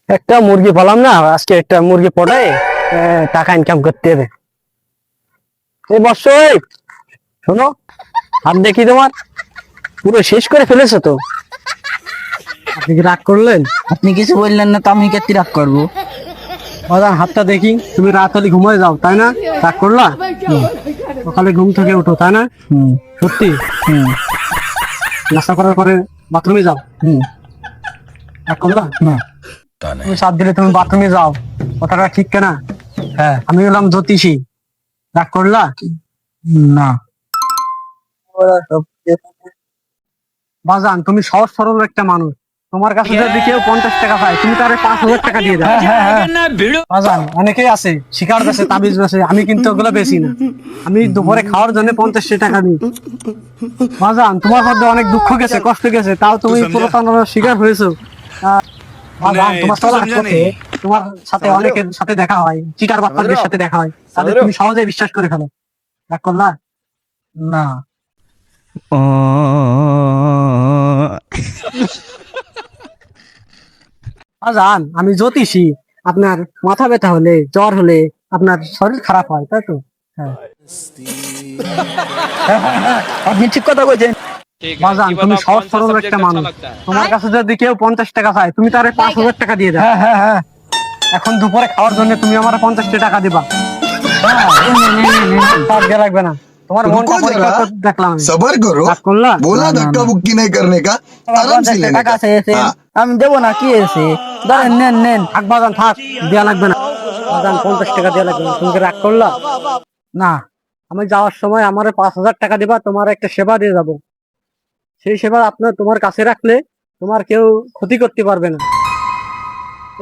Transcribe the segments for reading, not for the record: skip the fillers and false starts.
একটা মুরগি পালাম না, আজকে একটা মুরগি পটায় টাকা ইনকাম করতে হবে। এই বর্ষ, শোনো, হাত দেখি তোমার পুরো শেষ করে ফেলেছো তো। আপনি কি রাগ করলেন? আপনি কিছু বললেন না তো আমি কে রাগ করবো? বাজান হাতটা দেখি। তুমি রাত হলে ঘুমায় যাও তাই না? রাগ করলা? সকালে ঘুম থেকে উঠো তাই না? সত্যি? নাস্তা করার পরে বাথরুমে যাও। রাগ করলা? না। তুমি সাত দিলে তুমি বাথরুমে যাও, কথাটা ঠিক কেনা? হ্যাঁ, আমি হলাম জ্যোতিষী। রাগ করলা? না। বাজান তুমি সহজ সরল একটা মানুষ, তোমার কাছে যদি কেউ 50 টাকা পায় তুমি তারে 5,000 টাকা দিয়ে দাও। বাজান অনেকেই আছে শিকার বেছে, তাবিজ বেছে, আমি কিন্তু ওগুলো বেশি না। আমি দুপুরে খাওয়ার জন্য 50 টাকা দিই। বাজান তোমার মধ্যে অনেক দুঃখ গেছে, কষ্ট গেছে, তাও তুমি প্রতারণার শিকার হয়েছো। বাজান তোমার চলার পথে তোমার সাথে অনেকের সাথে দেখা হয়, চিটার বাটপারদের সাথে দেখা হয়, তাদের তুমি সহজে বিশ্বাস করে ফেলো। রাগ করলা? না। বাজান আমি জ্যোতিষী, আপনার মাথা ব্যথা হলে, জ্বর হলে, আপনার শরীর খারাপ হয় তাই তো? হ্যাঁ। আপনি ঠিক কথা বলছেন। বাজান তুমি সহজ সরল একটা মানুষ, তোমার কাছে যদি কেউ 50 টাকা পায় তুমি তারে 5,000 টাকা দিয়ে দাও। হ্যাঁ। এখন দুপুরে খাওয়ার জন্য তুমি আমার 50 টাকা দিবা। তার দেয়া লাগবে না, তোমার মনটা পরীক্ষা করে দেখলাম আমি। सबर करो, রাগ করলা? बोला धक्का मुक्की नहीं करने का, आराम से लेने টাকা का। চেয়েছে, हाँ। আমি দেবো না, কি এসে ধরেন, নেন নেন। থাক বাজান থাক, দেয়া লাগবে না। বাজান 50 টাকা দেয়া লাগবে না, তুমি কি রাগ করলা? না। আমি যাওয়ার সময় আমার 5,000 টাকা দিবা, তোমার একটা সেবা দিয়ে যাবো। সেই সেবা আপনার তোমার কাছে রাখলে তোমার কেউ ক্ষতি করতে পারবে না।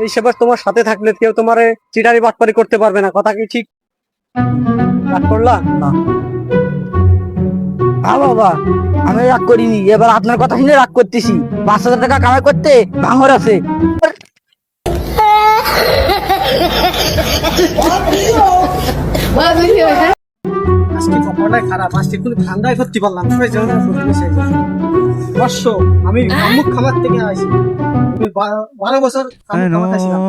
এই সেবা তোমার সাথে থাকলে কেউ তোমার চিটারি বাটপারি করতে পারবে না, কথা কি ঠিক? রাগ করলা? না। হ্যাঁ বাবা, আমি রাগ করিনি, এবার আপনার কথা শুনে রাগ করতেছি। 5,000 টাকা কামাই করতে ভাঙর আছে। আজকে কপালটাই খারাপ, আজকে কোনো ঠান্ডায় করতে পারলাম না। বর্ষ, আমি শামুক খামার থেকে আসি। আমি 12 বছর শামুক খামাতে ছিলাম,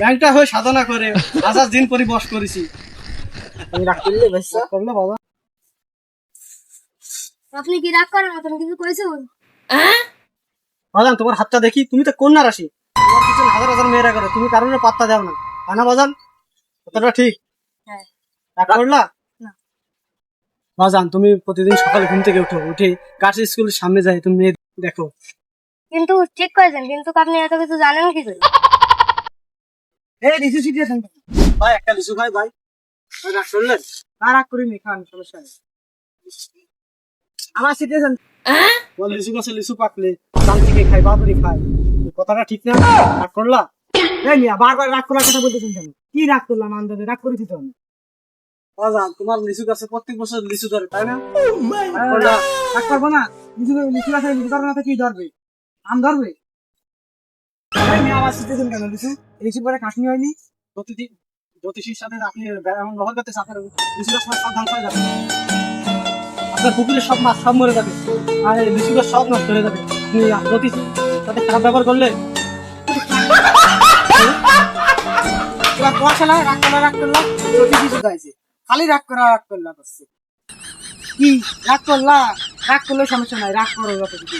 ল্যাংটা হয়ে সাধনা করে 1000 দিন পরে বস করেছি। আমি রাগ করলে বাচ্চা করলে বাবা? আপনি কি রাগ করার মতন কিছু করেছেন? বাজান তোমার হাতটা দেখি, তুমি তো কন্যা রাশি, তোমার পিছনে হাজার হাজার মেয়েরা করে, তুমি কারণে পাত্তা দাও না, তাই না বাজান? কথাটা ঠিক? হ্যাঁ। রাগ করলা? না। বাজান তুমি প্রতিদিন সকালে ঘুম থেকে উঠে গার্লস স্কুলের সামনে যাই, তুমি মেয়ে দেখো। কিন্তু ঠিক করেছেন, কিন্তু আপনি এত কিছু জানেন কি করে? এই লিচু সিটিয়েছেন ভাই, একটা লিচু খাই ভাই। রাগ করলেন? না রাগ করিনি, খান, সমস্যা নেই। আমার সিটিয়েছেন বল, লিচু গাছে লিচু পাকলে দাম থেকে খাই, বাদুরি খাই, কথাটা ঠিক না? রাগ করলা? এই মিয়া বারবার রাগ করার কথা বলতেছেন কেন? কি রাগ করলাম? আন্দাজে রাগ করেছি তো আমি। বাজান তোমার লিচু গাছে প্রত্যেক বছর লিচু ধরে তাই না? রাগ করলা? রাগ করবো না? লিচু গাছে লিচু ধরে না তো কি ধরবে? আম ধরবে? এই মিয়া আমার সিটিয়েছেন কেন? লিচু পরে কাটনি হয়নি? প্রতিদিন জ্যোতিষীর সাথে আপনি এমন ব্যবহার করতে আপনার লিচু গাছ সব ধ্বংস হয়ে যাবে, আপনার পুকুরের সব মাছ সব মরে যাবে, আর এই লিচু গাছ সব নষ্ট হয়ে যাবে। আপনি জ্যোতিষীর সাথে খারাপ ব্যবহার করলে জ্যোতিষী শুধাইছে, খালি রাগ করলা করছে। কি রাগ করলা? রাগ করলে সমস্যা নাই, রাগ করো যত কিছু।